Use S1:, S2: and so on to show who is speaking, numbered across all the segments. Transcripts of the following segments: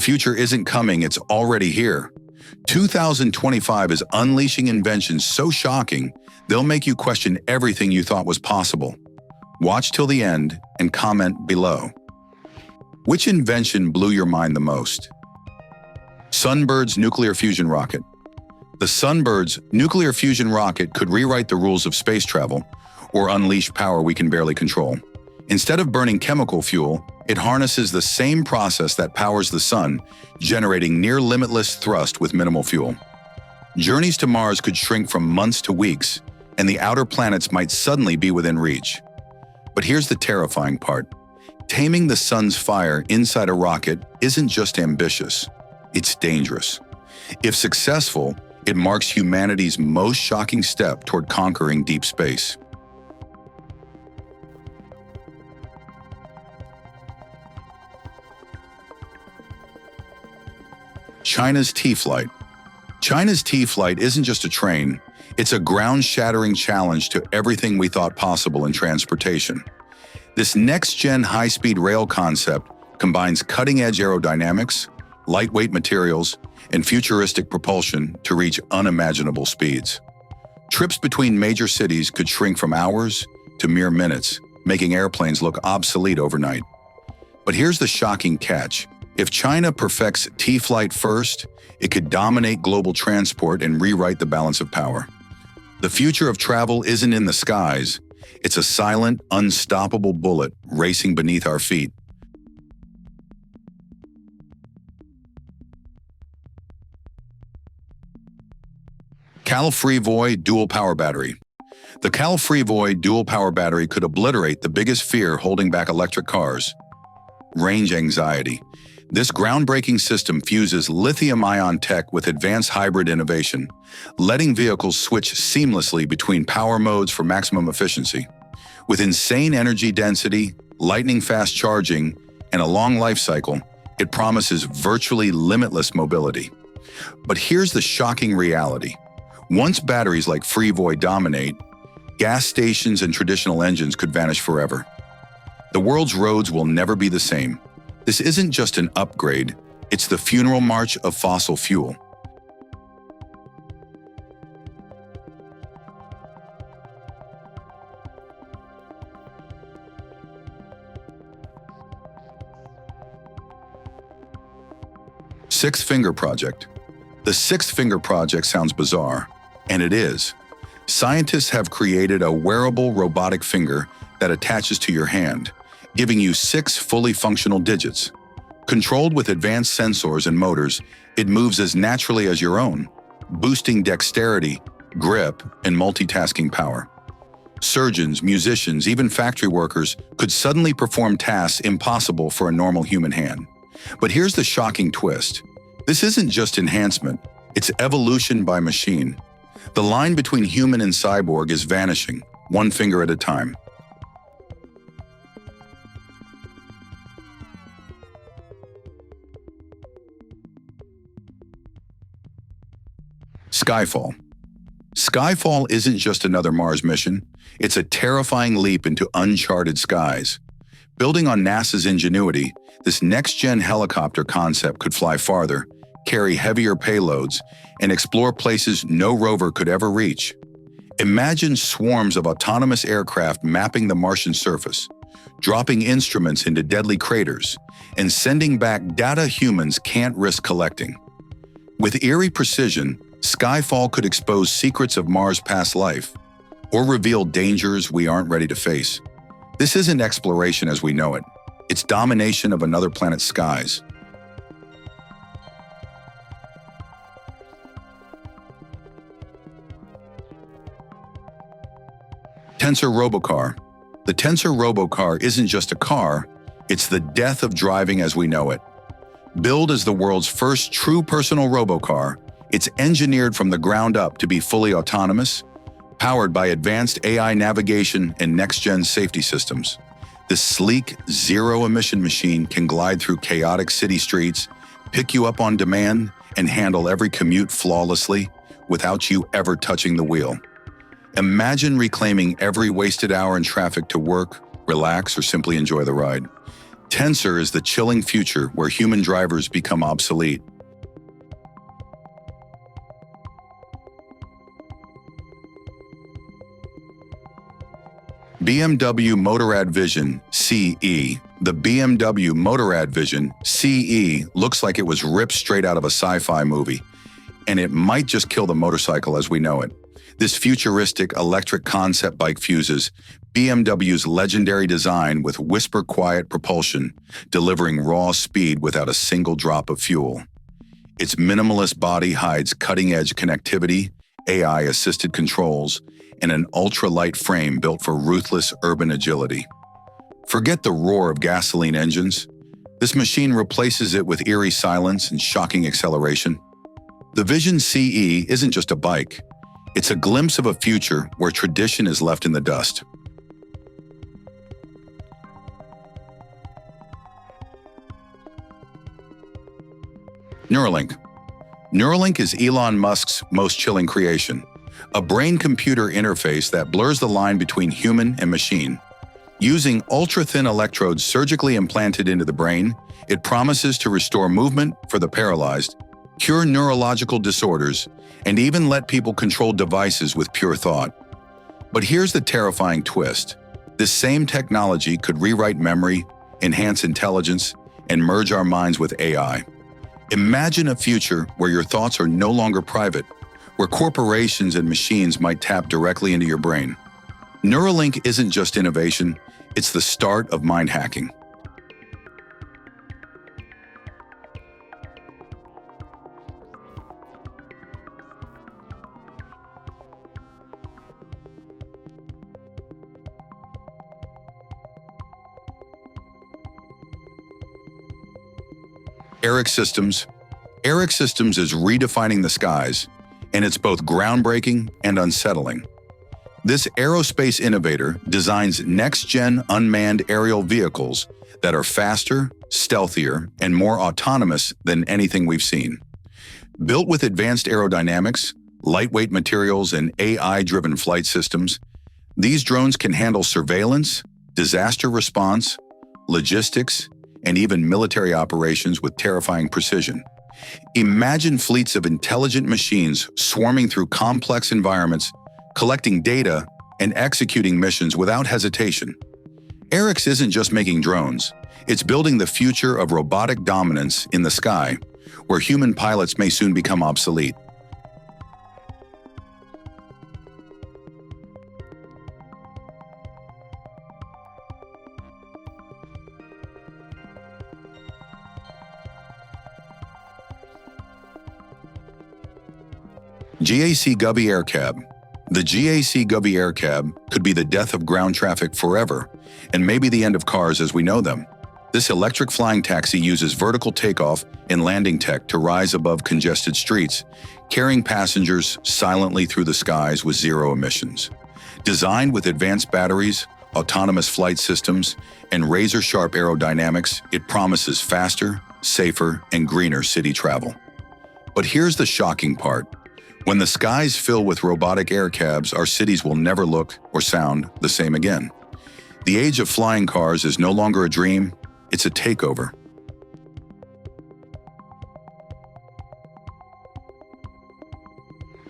S1: future isn't coming, it's already here. 2025 is unleashing inventions so shocking, they'll make you question everything you thought was possible. Watch till the end and comment below. Which invention blew your mind the most? Sunbird's nuclear fusion rocket. The Sunbird's nuclear fusion rocket could rewrite the rules of space travel or unleash power we can barely control. Instead of burning chemical fuel, it harnesses the same process that powers the sun, generating near-limitless thrust with minimal fuel. Journeys to Mars could shrink from months to weeks, and the outer planets might suddenly be within reach. But here's the terrifying part. Taming the sun's fire inside a rocket isn't just ambitious, it's dangerous. If successful, it marks humanity's most shocking step toward conquering deep space. China's T-Flight. China's T-Flight isn't just a train, it's a ground-shattering challenge to everything we thought possible in transportation. This next-gen high-speed rail concept combines cutting-edge aerodynamics, lightweight materials, and futuristic propulsion to reach unimaginable speeds. Trips between major cities could shrink from hours to mere minutes, making airplanes look obsolete overnight. But here's the shocking catch. If China perfects T-Flight first, it could dominate global transport and rewrite the balance of power. The future of travel isn't in the skies. It's a silent, unstoppable bullet racing beneath our feet. Cal-Freevoy Dual Power Battery. The Cal-Freevoy Dual Power Battery could obliterate the biggest fear holding back electric cars: range anxiety. This groundbreaking system fuses lithium-ion tech with advanced hybrid innovation, letting vehicles switch seamlessly between power modes for maximum efficiency. With insane energy density, lightning-fast charging, and a long life cycle, it promises virtually limitless mobility. But here's the shocking reality. Once batteries like Freevoy dominate, gas stations and traditional engines could vanish forever. The world's roads will never be the same. This isn't just an upgrade, it's the funeral march of fossil fuel. Six Finger Project. The Six Finger Project sounds bizarre, and it is. Scientists have created a wearable robotic finger that attaches to your hand, giving you 6 fully functional digits. Controlled with advanced sensors and motors, it moves as naturally as your own, boosting dexterity, grip, and multitasking power. Surgeons, musicians, even factory workers could suddenly perform tasks impossible for a normal human hand. But here's the shocking twist. This isn't just enhancement, it's evolution by machine. The line between human and cyborg is vanishing, one finger at a time. Skyfall. Skyfall isn't just another Mars mission, it's a terrifying leap into uncharted skies. Building on NASA's ingenuity, this next-gen helicopter concept could fly farther, carry heavier payloads, and explore places no rover could ever reach. Imagine swarms of autonomous aircraft mapping the Martian surface, dropping instruments into deadly craters, and sending back data humans can't risk collecting. With eerie precision, Skyfall could expose secrets of Mars' past life, or reveal dangers we aren't ready to face. This isn't exploration as we know it. It's domination of another planet's skies. Tensor Robocar. The Tensor Robocar isn't just a car, it's the death of driving as we know it. Billed as the world's first true personal robocar, it's engineered from the ground up to be fully autonomous, powered by advanced AI navigation and next-gen safety systems. This sleek, zero-emission machine can glide through chaotic city streets, pick you up on demand, and handle every commute flawlessly without you ever touching the wheel. Imagine reclaiming every wasted hour in traffic to work, relax, or simply enjoy the ride. Tensor is the chilling future where human drivers become obsolete. BMW Motorrad Vision CE. The BMW Motorrad Vision CE looks like it was ripped straight out of a sci-fi movie, and it might just kill the motorcycle as we know it. This futuristic electric concept bike fuses BMW's legendary design with whisper-quiet propulsion, delivering raw speed without a single drop of fuel. Its minimalist body hides cutting-edge connectivity, AI-assisted controls, and an ultra-light frame built for ruthless urban agility. Forget the roar of gasoline engines. This machine replaces it with eerie silence and shocking acceleration. The Vision CE isn't just a bike. It's a glimpse of a future where tradition is left in the dust. Neuralink. Neuralink is Elon Musk's most chilling creation, a brain-computer interface that blurs the line between human and machine. Using ultra-thin electrodes surgically implanted into the brain, it promises to restore movement for the paralyzed, cure neurological disorders, and even let people control devices with pure thought. But here's the terrifying twist. This same technology could rewrite memory, enhance intelligence, and merge our minds with AI. Imagine a future where your thoughts are no longer private, where corporations and machines might tap directly into your brain. Neuralink isn't just innovation, it's the start of mind hacking. Eric Systems. Eric Systems is redefining the skies, and it's both groundbreaking and unsettling. This aerospace innovator designs next-gen unmanned aerial vehicles that are faster, stealthier, and more autonomous than anything we've seen. Built with advanced aerodynamics, lightweight materials, and AI-driven flight systems, these drones can handle surveillance, disaster response, logistics, and even military operations with terrifying precision. Imagine fleets of intelligent machines swarming through complex environments, collecting data, and executing missions without hesitation. Eric's isn't just making drones, it's building the future of robotic dominance in the sky, where human pilots may soon become obsolete. GAC Govey Air Cab. The GAC Govey Air Cab could be the death of ground traffic forever, and maybe the end of cars as we know them. This electric flying taxi uses vertical takeoff and landing tech to rise above congested streets, carrying passengers silently through the skies with zero emissions. Designed with advanced batteries, autonomous flight systems, and razor-sharp aerodynamics, it promises faster, safer, and greener city travel. But here's the shocking part. When the skies fill with robotic air cabs, our cities will never look or sound the same again. The age of flying cars is no longer a dream, it's a takeover.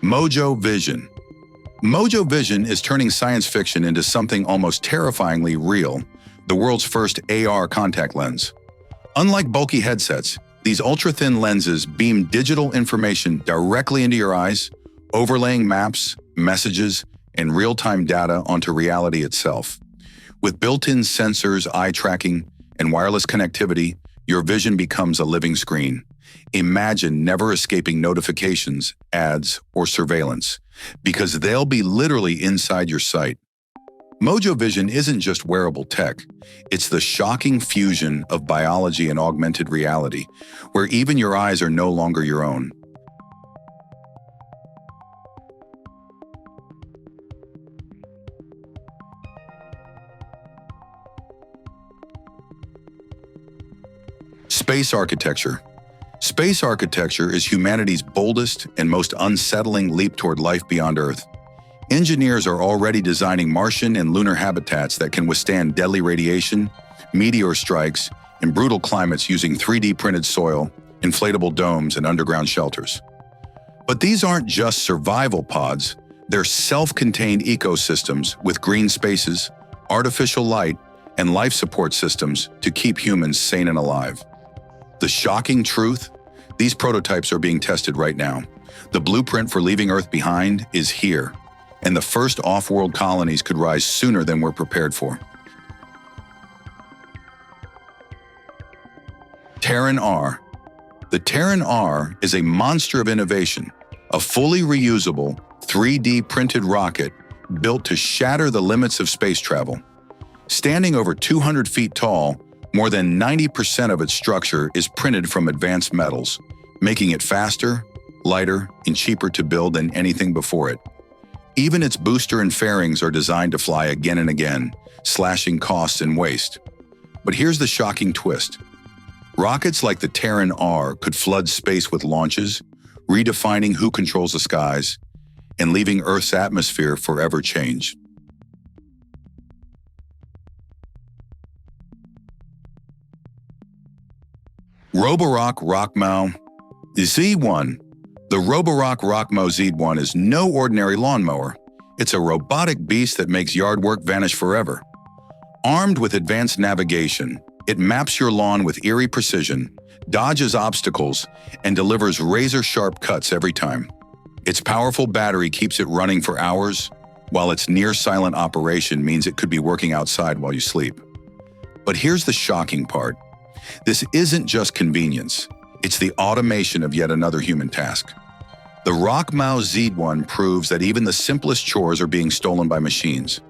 S1: Mojo Vision. Mojo Vision is turning science fiction into something almost terrifyingly real, the world's first AR contact lens. Unlike bulky headsets, these ultra-thin lenses beam digital information directly into your eyes, overlaying maps, messages, and real-time data onto reality itself. With built-in sensors, eye tracking, and wireless connectivity, your vision becomes a living screen. Imagine never escaping notifications, ads, or surveillance, because they'll be literally inside your sight. Mojo Vision isn't just wearable tech, it's the shocking fusion of biology and augmented reality, where even your eyes are no longer your own. Space architecture. Space architecture is humanity's boldest and most unsettling leap toward life beyond Earth. Engineers are already designing Martian and lunar habitats that can withstand deadly radiation, meteor strikes, in brutal climates using 3D printed soil, inflatable domes, and underground shelters. But these aren't just survival pods, they're self-contained ecosystems with green spaces, artificial light, and life support systems to keep humans sane and alive. The shocking truth? These prototypes are being tested right now. The blueprint for leaving Earth behind is here, and the first off-world colonies could rise sooner than we're prepared for. Terran R. The Terran R is a monster of innovation, a fully reusable, 3D printed rocket built to shatter the limits of space travel. Standing over 200 feet tall, more than 90% of its structure is printed from advanced metals, making it faster, lighter, and cheaper to build than anything before it. Even its booster and fairings are designed to fly again and again, slashing costs and waste. But here's the shocking twist. Rockets like the Terran R could flood space with launches, redefining who controls the skies, and leaving Earth's atmosphere forever changed. Robotic Rockmo Z1. The Robotic Rockmo Z1 is no ordinary lawnmower. It's a robotic beast that makes yard work vanish forever. Armed with advanced navigation, it maps your lawn with eerie precision, dodges obstacles, and delivers razor-sharp cuts every time. Its powerful battery keeps it running for hours, while its near-silent operation means it could be working outside while you sleep. But here's the shocking part. This isn't just convenience, it's the automation of yet another human task. The Rockmo Z1 proves that even the simplest chores are being stolen by machines.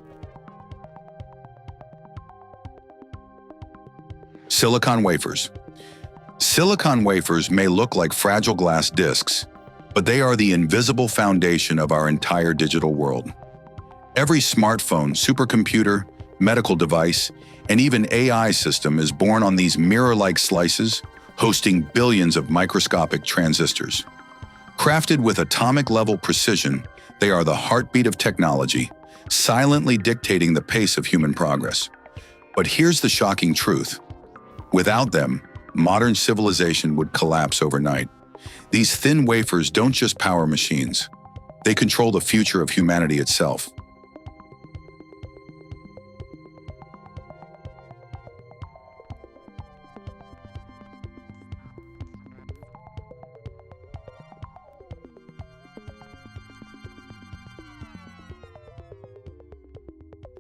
S1: Silicon wafers. Silicon wafers may look like fragile glass discs, but they are the invisible foundation of our entire digital world. Every smartphone, supercomputer, medical device, and even AI system is born on these mirror-like slices, hosting billions of microscopic transistors. Crafted with atomic-level precision, they are the heartbeat of technology, silently dictating the pace of human progress. But here's the shocking truth. Without them, modern civilization would collapse overnight. These thin wafers don't just power machines. They control the future of humanity itself.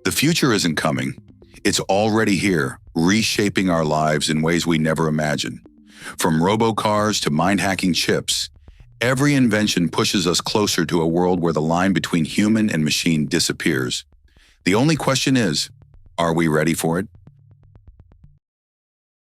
S1: The future isn't coming. It's already here, reshaping our lives in ways we never imagined. From robo-cars to mind-hacking chips, every invention pushes us closer to a world where the line between human and machine disappears. The only question is, are we ready for it?